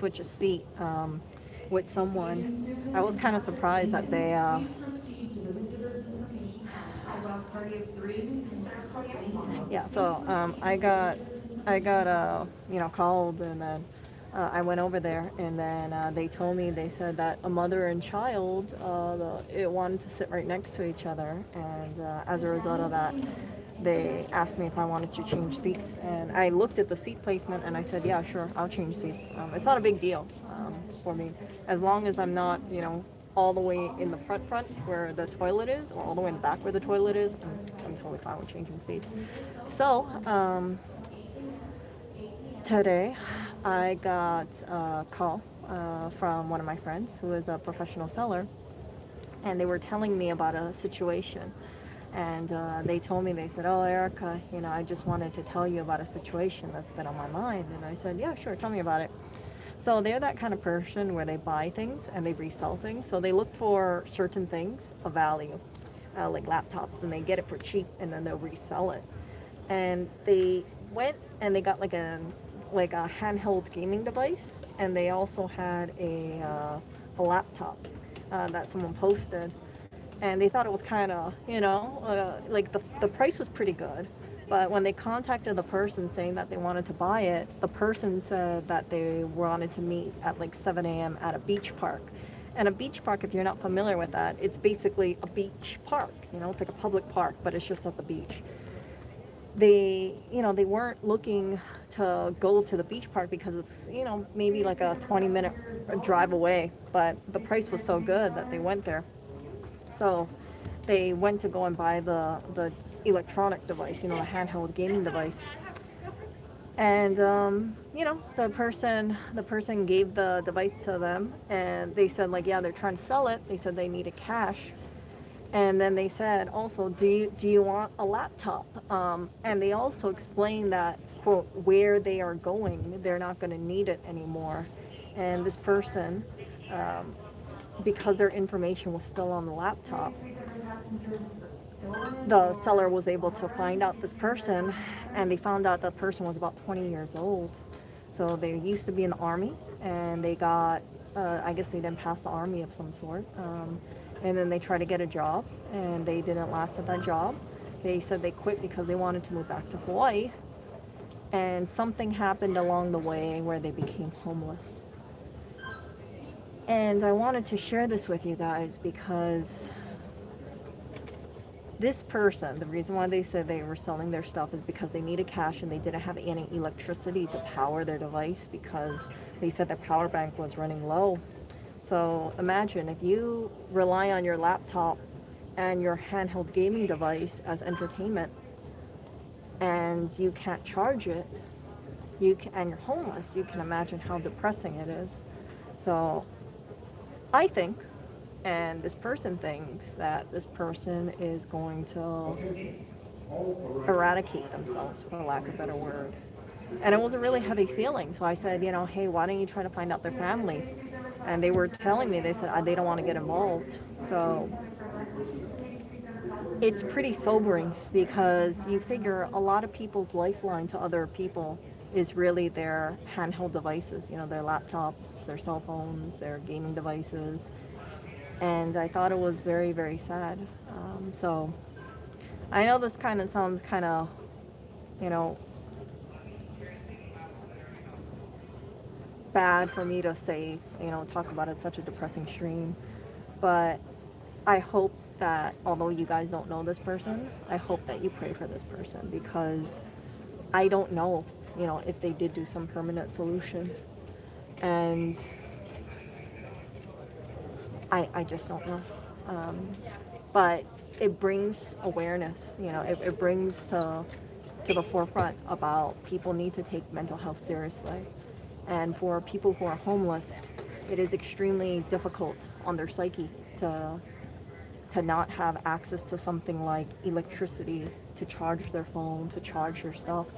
switch a seat with someone. I was kind of surprised that they yeah, so I got called, and then I went over there, and then they told me, they said that a mother and child, it wanted to sit right next to each other, and as a result of that, they asked me if I wanted to change seats, and I looked at the seat placement, and I said, yeah, sure, I'll change seats. It's not a big deal for me, as long as I'm not, all the way in the front where the toilet is, or all the way in the back where the toilet is. I'm totally fine with changing seats. So today I got a call from one of my friends who is a professional seller, and they were telling me about a situation. And they told me, they said, oh, Erica, I just wanted to tell you about a situation that's been on my mind. And I said, yeah, sure, tell me about it. So they're that kind of person where they buy things and they resell things. So they look for certain things of value, like laptops, and they get it for cheap, and then they'll resell it. And they went and they got like a handheld gaming device, and they also had a laptop that someone posted, and they thought it was kind of, like the price was pretty good. But when they contacted the person saying that they wanted to buy it, the person said that they wanted to meet at like 7 a.m. at a beach park. And a beach park, if you're not familiar with that, it's basically a beach park. It's like a public park, but it's just at the beach. They weren't looking to go to the beach park because it's, maybe like a 20-minute drive away. But the price was so good that they went there. So they went to go and buy the electronic device, the handheld gaming device. And the person gave the device to them, and they said, like, yeah, they're trying to sell it. They said they needed cash. And then they said also, do you want a laptop? And they also explained that, quote, where they are going, they're not going to need it anymore. And this person, because their information was still on the laptop, the seller was able to find out this person, and they found out the person was about 20 years old. So they used to be in the army, and they got, I guess they didn't pass the army of some sort. And then they tried to get a job, and they didn't last at that job. They said they quit because they wanted to move back to Hawaii. And something happened along the way where they became homeless. And I wanted to share this with you guys because this person, the reason why they said they were selling their stuff is because they needed cash, and they didn't have any electricity to power their device because they said their power bank was running low. So imagine if you rely on your laptop and your handheld gaming device as entertainment, and you can't charge it, and you're homeless, you can imagine how depressing it is. So I think, and this person thinks, that this person is going to eradicate themselves, for lack of a better word. And it was a really heavy feeling. So I said, hey, why don't you try to find out their family? And they were telling me, they said they don't want to get involved. So it's pretty sobering, because you figure a lot of people's lifeline to other people is really their handheld devices, their laptops, their cell phones, their gaming devices. And I thought it was very, very sad. So I know this kind of sounds kind of, bad for me to say, talk about it, such a depressing stream. But I hope that, although you guys don't know this person, I hope that you pray for this person, because I don't know, if they did do some permanent solution. And I just don't know. But it brings awareness, it brings to the forefront about people need to take mental health seriously. And for people who are homeless, it is extremely difficult on their psyche to not have access to something like electricity, to charge their phone, to charge their stuff.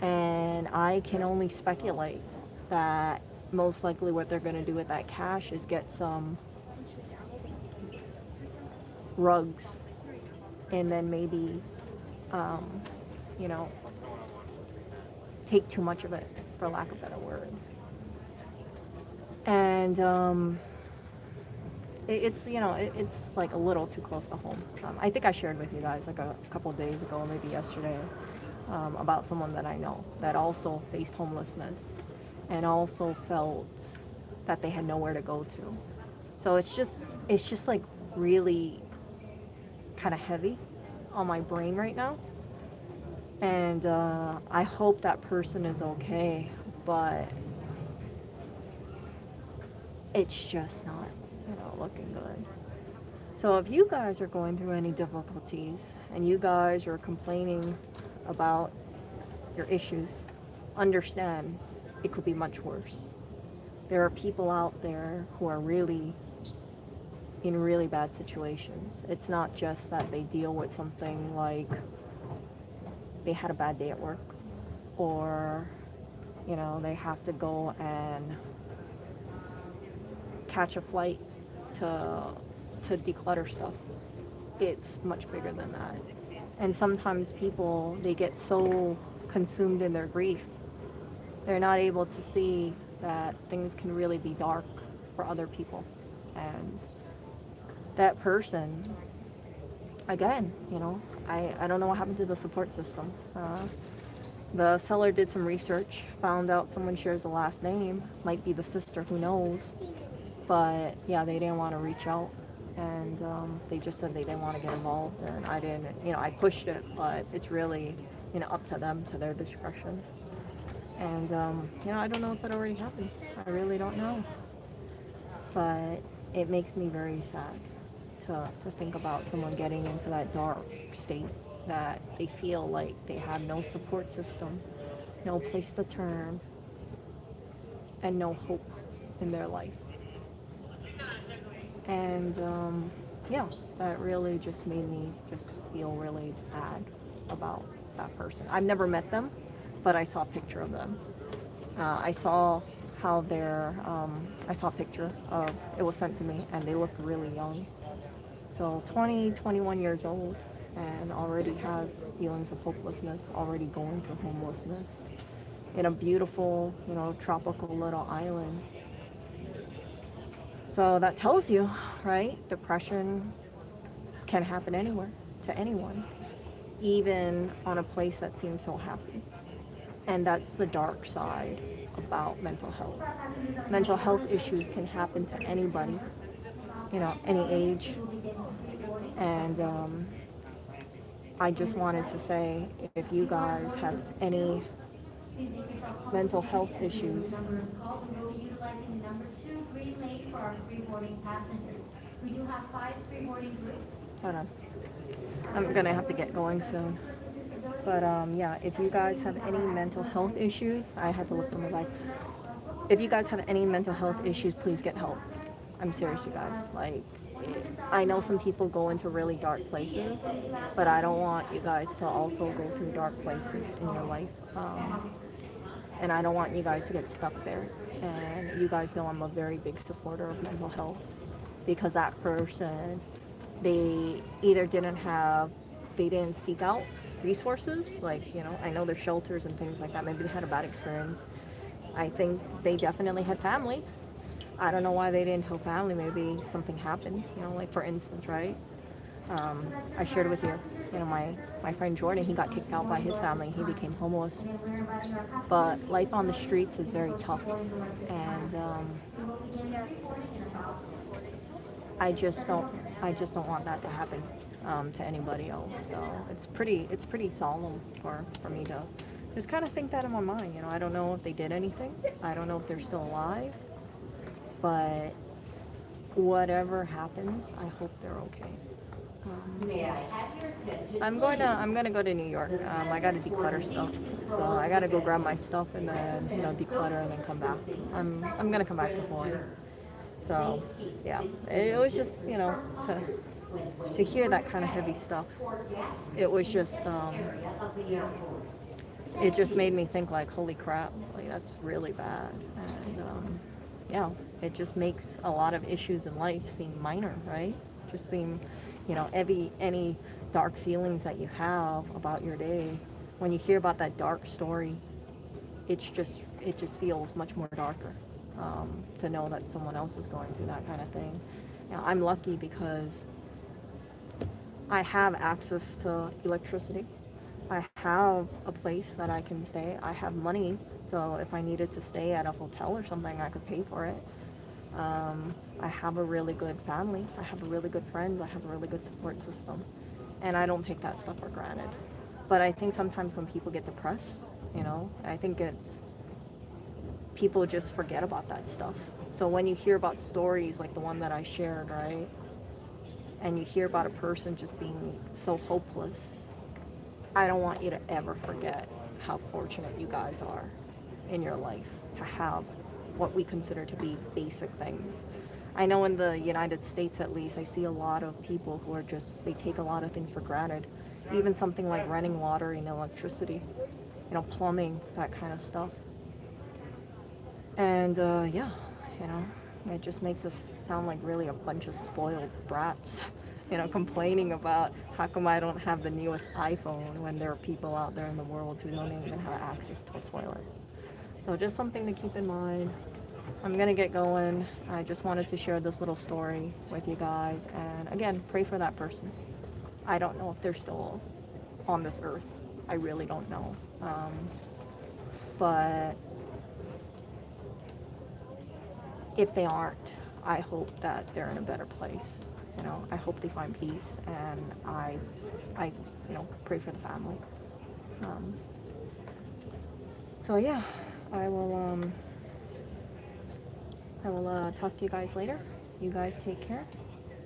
And I can only speculate that most likely what they're going to do with that cash is get some rugs, and then maybe, take too much of it, for lack of a better word. And it's, it's like a little too close to home. I think I shared with you guys like a couple of days ago, maybe yesterday, about someone that I know that also faced homelessness and also felt that they had nowhere to go to. So it's just like really kind of heavy on my brain right now. And I hope that person is okay, but it's just not, looking good. So if you guys are going through any difficulties and you guys are complaining about your issues, understand it could be much worse. There are people out there who are really in really bad situations. It's not just that they deal with something like they had a bad day at work, or they have to go and catch a flight to declutter stuff. It's much bigger than that. And sometimes people, they get so consumed in their grief, they're not able to see that things can really be dark for other people. And that person, again, I don't know what happened to the support system. The seller did some research, found out someone shares a last name, might be the sister, who knows. But yeah, they didn't want to reach out, and they just said they didn't want to get involved, and I didn't, I pushed it, but it's really, up to them, to their discretion. And I don't know if it already happened. I really don't know. But it makes me very sad to think about someone getting into that dark state, that they feel like they have no support system, no place to turn, and no hope in their life. And yeah, that really just made me just feel really bad about that person. I've never met them, but I saw a picture of them. I saw how I saw a picture of, it was sent to me, and they looked really young. So 20, 21 years old, and already has feelings of hopelessness, already going through homelessness in a beautiful, tropical little island. So that tells you, right? Depression can happen anywhere, to anyone, even on a place that seems so happy. And that's the dark side about mental health. Mental health issues can happen to anybody, any age. And I just wanted to say, if you guys have any mental health issues, hold on, I'm gonna have to get going soon. But yeah, if you guys have any mental health issues, I had to look for my life. If you guys have any mental health issues, please get help. I'm serious, you guys. Like, I know some people go into really dark places, but I don't want you guys to also go through dark places in your life. And I don't want you guys to get stuck there. And you guys know I'm a very big supporter of mental health, because that person, they either they didn't seek out resources. Like, I know there's shelters and things like that. Maybe they had a bad experience. I think they definitely had family. I don't know why they didn't tell family. Maybe something happened, like for instance, right? I shared with you, my friend Jordan, he got kicked out by his family. He became homeless. But life on the streets is very tough. And I just don't want that to happen to anybody else. So it's pretty solemn for me to just kind of think that in my mind. I don't know if they did anything. I don't know if they're still alive. But whatever happens, I hope they're okay. I'm gonna go to New York. I gotta declutter stuff, so I gotta go grab my stuff and then declutter and then come back. I'm gonna come back to Hawaii. So yeah, it was just to hear that kind of heavy stuff. It was just it just made me think, like, holy crap, like that's really bad. And yeah, it just makes a lot of issues in life seem minor, right? Just seem, any dark feelings that you have about your day, when you hear about that dark story, it just feels much more darker. to know that someone else is going through that kind of thing. You know, I'm lucky because I have access to electricity. I have a place that I can stay. I have money, so if I needed to stay at a hotel or something, I could pay for it. I have a really good family. I have a really good friends. I have a really good support system. And I don't take that stuff for granted. But I think sometimes when people get depressed, you know, I think it's people just forget about that stuff. So when you hear about stories like the one that I shared, right? And you hear about a person just being so hopeless, I don't want you to ever forget how fortunate you guys are in your life to have what we consider to be basic things. I know in the United States, at least, I see a lot of people who are just, they take a lot of things for granted. Even something like running water and electricity, you know, plumbing, that kind of stuff. And yeah, you know, it just makes us sound like really a bunch of spoiled brats, you know, complaining about how come I don't have the newest iPhone when there are people out there in the world who don't even have access to a toilet. So just something to keep in mind. I'm gonna get going. I just wanted to share this little story with you guys, and again, pray for that person. I don't know if they're still on this earth. I really don't know. But if they aren't, I hope that they're in a better place. You know, I hope they find peace, and I, you know, pray for the family. Um, so yeah, I will, talk to you guys later. You guys take care,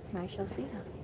and I shall see you.